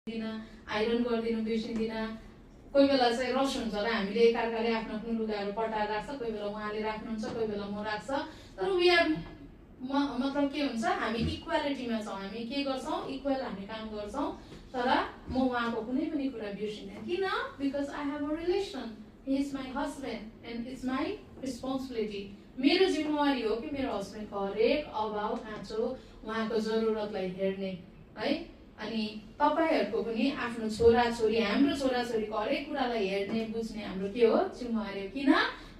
दिन आइरन गरिदिनु बिर्सिँदिन। कोही बेला चाहिँ रस हुन्छ र हामीले एकअर्काले आफ्नो आफ्नो लुगाहरू पटाएर राख्छ, कोही बेला उहाँले राख्नुहुन्छ, कोही बेला म राख्छ। तर मतलब के हुन्छ, हामी इक्वालिटीमा छौँ, हामी के गर्छौँ, इक्वल हामी काम गर्छौँ। तर म उहाँको कुनै पनि कुरा बिर्सिँदैन। किन? Because I have a relation, he is my husband and it's my responsibility. मेरो जिम्मेवारी हो कि मेरो हस्बेन्डको हरेक अभाव खाँचो उहाँको जरुरतलाई हेर्ने है। अनि तपाईहरुको पनि आफ्नो छोराछोरी, हाम्रो छोराछोरीको हरेक कुरालाई हेर्ने बुझ्ने हाम्रो के हो, जिम्मेवारी हो।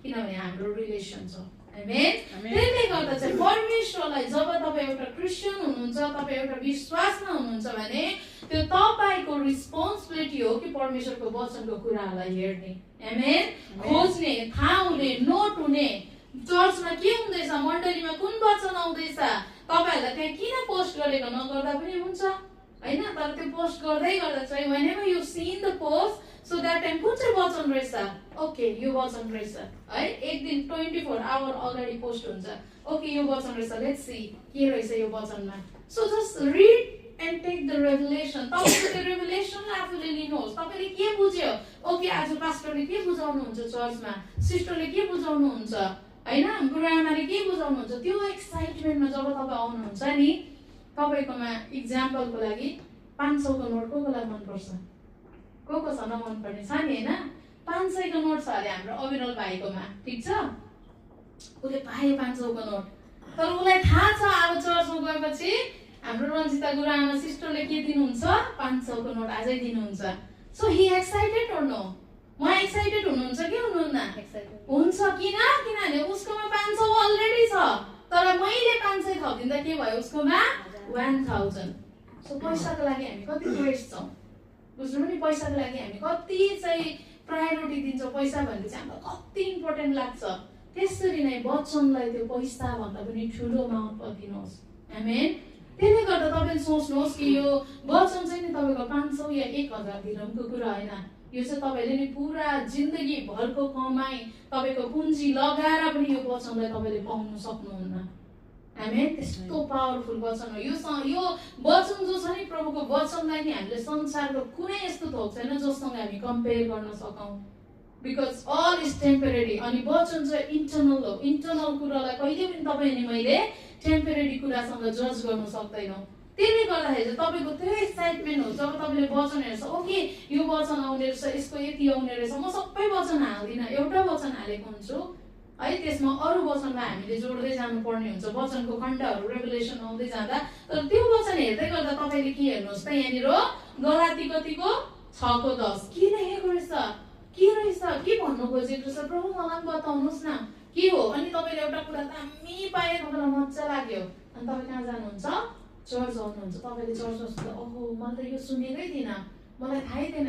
किनभने हाम्रो रिलेसन छ। आमेन। त्यसले गर्दा चाहिँ परमेश्वरलाई जब तपाईं एउटा क्रिस्चियन हुनुहुन्छ, तपाईं एउटा विश्वासमा हुनुहुन्छ भने त्यो तपाईको रिस्पोन्सिबिलिटी हो कि परमेश्वरको वचनको कुराहरूलाई हेर्ने, आमेन, खोज्ने, थाहा हुने, नोट हुने, चर्चमा के हुँदैछ, मण्डलीमा कुन वचन आउँदैछ, तपाईहरुलाई त्यहाँ किन पोस्ट गरेको नगर्दा पनि हुन्छ हैन। तर त्यो पोस्ट गर्दै गर्दा चाहिँ whenever you seen the post, so that time कुन चाहिँ वचन रहेछ, ओके यो वचन रहेछ है। एक दिन 24 आवर अगाडि पोस्ट हुन्छ, ओके यो वचन रहेछ, लेट्स सी के रहेछ यो वचनमा। So just read and take the revelation. तपाईले त्यो रेभलेसनलाई आफूले लिनुहोस्। तपाईले के बुझ्यो, ओके आज पास्टरले के बुझाउनुहुन्छ चर्चमा, सिस्टरले के बुझाउनुहुन्छ हैन, गुरुआमाले के बुझाउनुहुन्छ, त्यो एक्साइटमेन्टमा जब तपाईँ आउनुहुन्छ नि, तपाईकोमा इक्जाम्पलको लागि 500 को नोट कोलाई मन पर्छ, को छ नमन पर्ने छ नि हैन। 500 को नोट छ अरे हाम्रो अविरल भाइकोमा, ठीक छ, उले पाए 500 को नोट। तर उलाई थाहा छ अब चर्चमा गएपछि हाम्रो रञ्जिता गुरुआमा सिस्टरले के दिनुहुन्छ, 500 को नोट आजै दिनुहुन्छ। सो ही एक्साइटेड और नो? उहाँ एक्साइटेड हुनुहुन्छ कि हुनुहुन्न? एक्साइटेड हुन्छ। किनभने उसकोमा 500 अलरेडी छ, तर मैले 500 थपिदिँदा के भयो, उसकोमा 1000। सो पैसाको लागि हामी कति वेस्ट छौँ, बुझ्नु नि। पैसाको लागि हामी कति चाहिँ प्रायोरिटी दिन्छौँ, पैसा भनेपछि हामीलाई कति इम्पोर्टेन्ट लाग्छ। त्यसरी नै वचनलाई त्यो पैसा भन्दा पनि ठुलो महत्त्व दिनुहोस्, आमेन। त्यसले गर्दा तपाईले सोच्नुहोस् कि यो वचन चाहिँ नि तपाईको 500 या 1000 दिरहमको कुरा हैन। यो चाहिँ तपाईले नि पुरा जिन्दगी भरको कमाई, तपाईको पुँजी लगाएर पनि यो वचनलाई तपाईले पाउन सक्नुहुन्न, आमेन। त्यस्तो पावरफुल वचन हो यो वचन जो छ नि, प्रभुको वचनलाई नि हामीले संसारको कुनै यस्तो थोक छैन जससँग हामी कम्पेयर गर्न सकौं। Because all is temporary. अनि वचन चाहिँ इन्टरनल हो। इन्टरनल कुरालाई कहिले पनि तपाईँ अनि मैले टेम्परेरी कुरासँग जज गर्न सक्दैनौँ। त्यसले गर्दाखेरि चाहिँ तपाईको त्यो एक्साइटमेन्ट हो जब तपाईले वचन हेर्छ, ओके यो वचन आउने रहेछ, यसको यति आउने रहेछ। म सबै वचन हाल्दिनँ, एउटा वचन हालेको हुन्छु है, त्यसमा अरू वचनलाई हामीले जोड्दै जानुपर्ने हुन्छ, वचनको खण्डहरू रेभलेसन आउँदै जाँदा। तर त्यो वचन हेर्दै गर्दा तपाईले के हेर्नुहोस् त, यहाँनिर गलाती कतिको 6:10 के लेखेको रहेछ, के रहेछ, के भन्नु खोजेको रहेछ, प्रभु मलाई बताउनुहोस् न के हो। अनि तपाईले एउटा कुरा दामी पाए, तपाईलाई मजा लाग्यो, अनि तपाईँ कहाँ जानुहुन्छ, चर्च आउनुहुन्छ। तपाईले चर्च आउँदा ओहो मैले त यो सुनेकै थिइनँ, मलाई थाहै थिएन